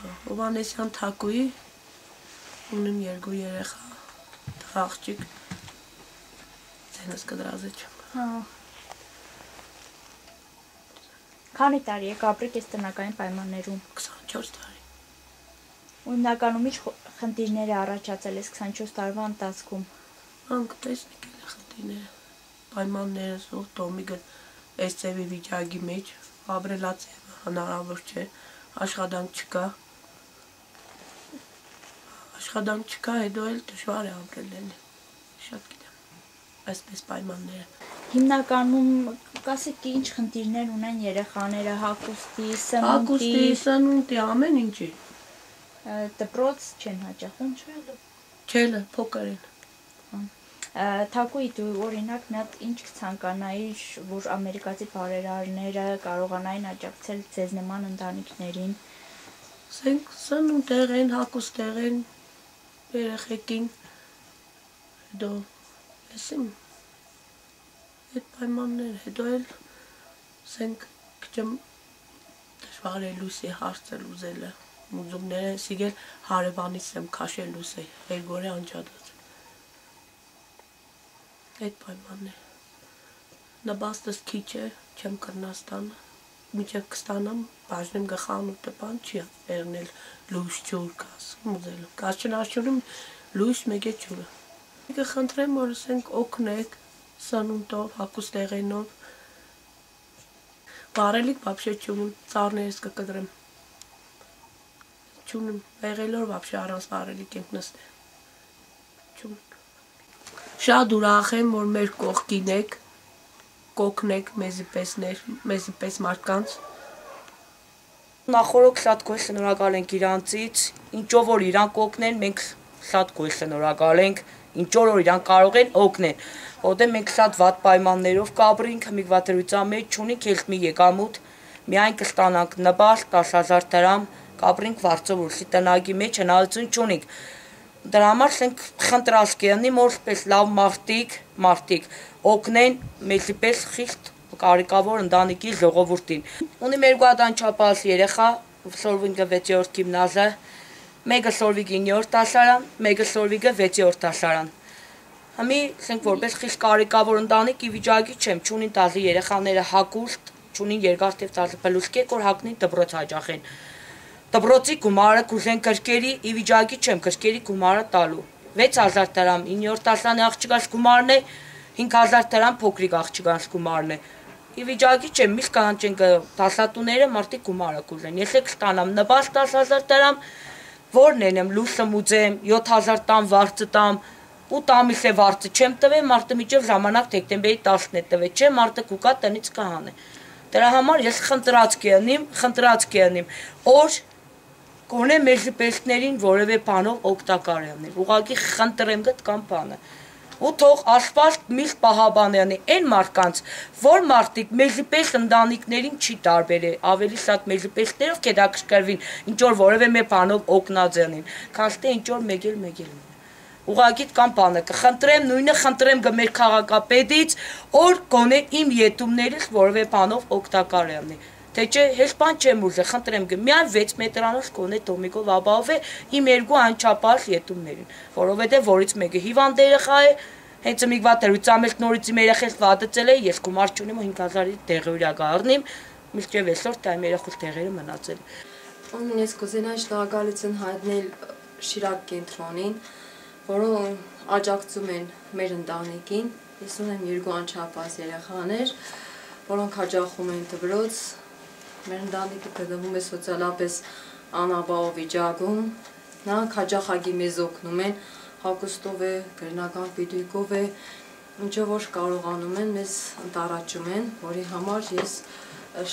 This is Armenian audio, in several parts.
Հովանեսյան Թակուի, ունեմ 2 երեխա, աղջիկ, ձենս կդրազեչ։ Քանի տարի եք ապրեք այս տնական պայմաններում։ 24 տարի։ Ու հիմնականում ինչ խնդիրներ է առաջացել այս 24 տարվա ընթացքում։ Անկը տեսնեք էլ խնդիրները, պայմանները զող տոմիկը այս ձևի վիճակի մեջ, ապրելած հնարավոր չէ, աշխատանք չկա, հետո էլ դժվար է ապրել էլի, շատ գիտեմ, այսպես պայմանները։ Հիմնականում կասեք ինչ խնդիրներ ունեն երեխաները, հագուստի, սնունդի, ամեն ինչի։ Դպրոց չեն հաճախում, Չէ, փոքր են։ Թակուի դու օրինակ մի հատ ինչ կցանկանայիր, որ ամերիկացի բարերարները կարողանային աջակցել ձեզ նման ընտանիքներին։ Սնունդ եղեն, հագուստ եղեն, երեխեքին, հետո եսիմ, այդ պայմաններ, հետո էլ սենք կճեմ դժվար է լույսի հարցել ուզելը, մուզումները սիգել հարևանից եմ կաշել լույսի, երգորի անջադած։ Այդ պայմաններ, նբաստս քիչ է, չեմ կրնաստանը, միջև կստանամ, բաժնեմ գխան ու տպան չի երնել լույս չուր կաս, մուզելը, կաս չնաշունում լույս մեկ է չուրը։ Կխնդրեմ, որ ասենք օգնեք սնունդով, հագուստեղենով, բարելիք բաբշե չունեմ, ծառներս կկդրեմ, չունեմ, եղելով բաբշե առանց բարելիք ենք նստել, չունեմ։ Շատ ուրախ եմ, որ մեր կողքին եք, կօգնեք մեզի պես մարդկանց։ Նախորդ շատ գոհ շնորհակալ ենք իրանցից, ինչով որ իրանք օգնեն, մենք շատ գոհ շնորհակալ ենք, ինչով որ իրանք կարող են օգնեն։ Որտեղ մենք շատ վատ պայմաններով կապրինք, հմիգվատրության մեջ չունենք էլ մի եկամուտ, միայն կստանանք նպաստ 10,000 դրամ, կապրինք վարձովուրսի տնագի մեջ հնարավորություն չունենք։ Դրա համար ենք խնդրած կենի, որ պես լավ մարդիկ օգնեն մեզի պես խիղճ կարիքավոր ընտանիքի ժողովրդին։ Ունիմ 2 հատ անչափահաս երեխա, Սորվինգը 6-րդ գիմնազիա, մեկը Սորվիգ 9-րդ դասարան, մեկը Սորվիգը 6-րդ դասարան։ Հիմի ասենք որպես խիղճ կարիքավոր ընտանիք ի վիճակի չեմ, չունին տազի երեխաները հագուստ, չունին երկար թև տազի պլուսկեք, որ հագնին դպրոց հաճախեն։ Դպրոցի գումարը կուզեն կրկերի, ի վիճակի չեմ կրկերի գումարը տալու։ 6,000 դրամ 9-րդ դասարանի աղջկաս գումարն է, 5,000 դրամ փոքրիկ աղջկաս գումարն է։ Ի վիճակի չեմ, միշտ կանչենք դասատուները մարդիկ գումարը կուզեն։ Ես եք ստանամ նպաստ 10,000 դրամ, որ նենեմ լույսը մուծեմ, 7,000 տամ վարձը տամ, 8 ամիս է վարձը չեմ տվել, մարդը միջև ժամանակ դեկտեմբերի 10-ն է տվել, չէ, մարդը կուկա տնից կհանե։ Դրա համար ես խնդրած կենիմ, որ գոնե մեր զպեստներին որևէ բանով օգտակար եղնի։ Ուղղակի խնդրեմ գտ կամ բանը։ Ու թող ասպաստ միշտ պահաբանյանի այն մարդկանց, որ մարդիկ մեզի պես ընտանիքներին չի տարբերել, ավելի շատ մեզի պեսներով կետաքրքրվին, ինչ որ որևէ մի բանով օգնած եղնին, քան թե ինչ որ մեկ էլ։ Ուղղակի կամ բանը կխնդրեմ, նույնը խնդրեմ մեր քաղաքապետից, որ գոնե իմ ետումներից որևէ բանով օգտակար եղնի։ Թե չէ, հեշտ բան չեմ ուզել, խնդրեմ միայն 6 մետրանոց գոնե տոմիկով ապահով է իմ 2 անչափահաս ետումներին, որովհետև որից մեկը հիվանդ երեխա է, հենց միգվատրության մեջ նորից իմ երեխես վատացել է, ես գումար չունեմ ու 5,000-ի դեղորյա գառնիմ, միշտ այսօր տայմ երեխուս դեղերը մնացել։ Ես կուզենայի շնորհակալություն հայտնել Շիրակ կենտրոնին, որոնք աջակցում են մեր ընտանիքին։ Ես ունեմ 2 անչափահաս երեխաներ, որոնք հաճախում են դպրոց։ Մեր ընտանիքը գտնվում է սոցիալապես անապահով վիճակում, նրանք հաճախակի մեզ օգնում են, հագուստով է, գրնական պիտույկով է, ինչով որ կարողանում են մեզ ընտառաջում են, որի համար ես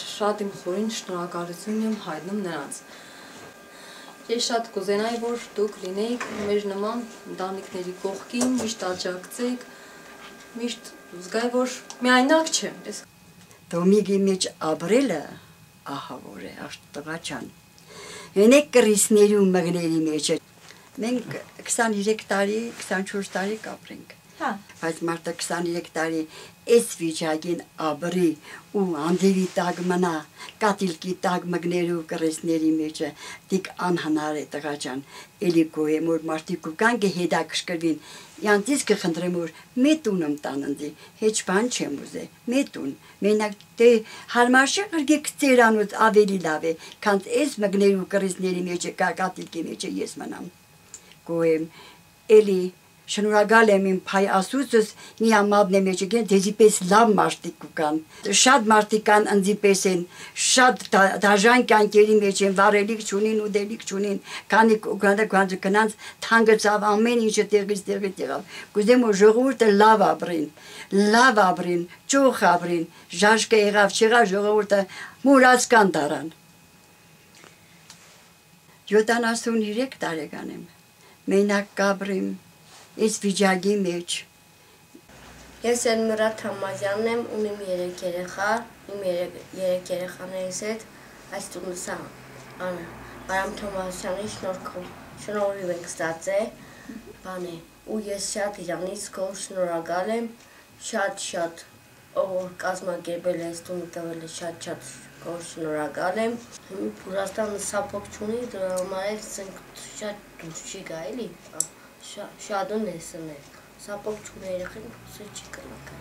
շատ իմ խորին շնորհակալություն եմ հայտնում նրանց։ Ես շատ կուզենայի, որ դուք լինեիք մեր նման ընտանիքների կողքին, միշտ աջակցեք, միշտ զգայի, որ միայնակ չեմ։ Տոմիկի մեջ ապրելը ահավոր է, տղա ջան։ Հենեք կրիսների ու մղների մեջ է։ Մենք 23 տարի, 24 տարի կապրենք։ Բայց մարդը 23 տարի այս վիճակին աբրի ու անդևի տակ մնա, կատիլկի տակ մգներու կրեսների մեջը, դիք անհնար է տղաճան, էլի գոյեմ որ մարդիկ ու կան հետաքրքրվին, յանցից կխնդրեմ որ մետունım տաննդի, հեչ բան չեմ ուզե, մետուն, մենակ դե հարմար չէ գրգեք ծերանուց ավելի լավ է, քանց այս մգներու կրեսների մեջը, կատիլկի մեջը ես մնամ, գոյեմ, էլի շնորհակալ եմ իմ փայ ասուցս մի ամաբն է մեջ եկեն դեզի պես լավ մարդիկ կան շատ մարդիկ կան ընձի պես են շատ դաժան կյանքերի մեջ են վարելիք չունին ու դելիք չունին քանի գանձ թանգծավ ամեն ինչը տեղից տեղավ գուզեմ որ ժողովուրդը լավ ապրին ճոխ ապրին ժաշկը եղավ չեղավ ժողովուրդը մուրացկան դարան 73 տարեկան եմ մենակ կաբրիմ Այս վիճակի մեջ Ես Էլմիրա Թամազյանն եմ, ունեմ 3 երեխա, իմ 3 երեխաներիս հետ այս տունսա Արամ Թոմասյանի շնորհիվ ենք ստացել, բան է, ու ես շատ իրանից գոր շնորհակալ եմ, շատ ով կազմակերպել է այս տունը տվել է շատ գոր շնորհակալ եմ, Ռուսաստանը սապոկ չունի, դրա համար շատ դուրս չի գա էլի Շադուն է սնել, սապոկ չունի երեխին, սը չի կլակա։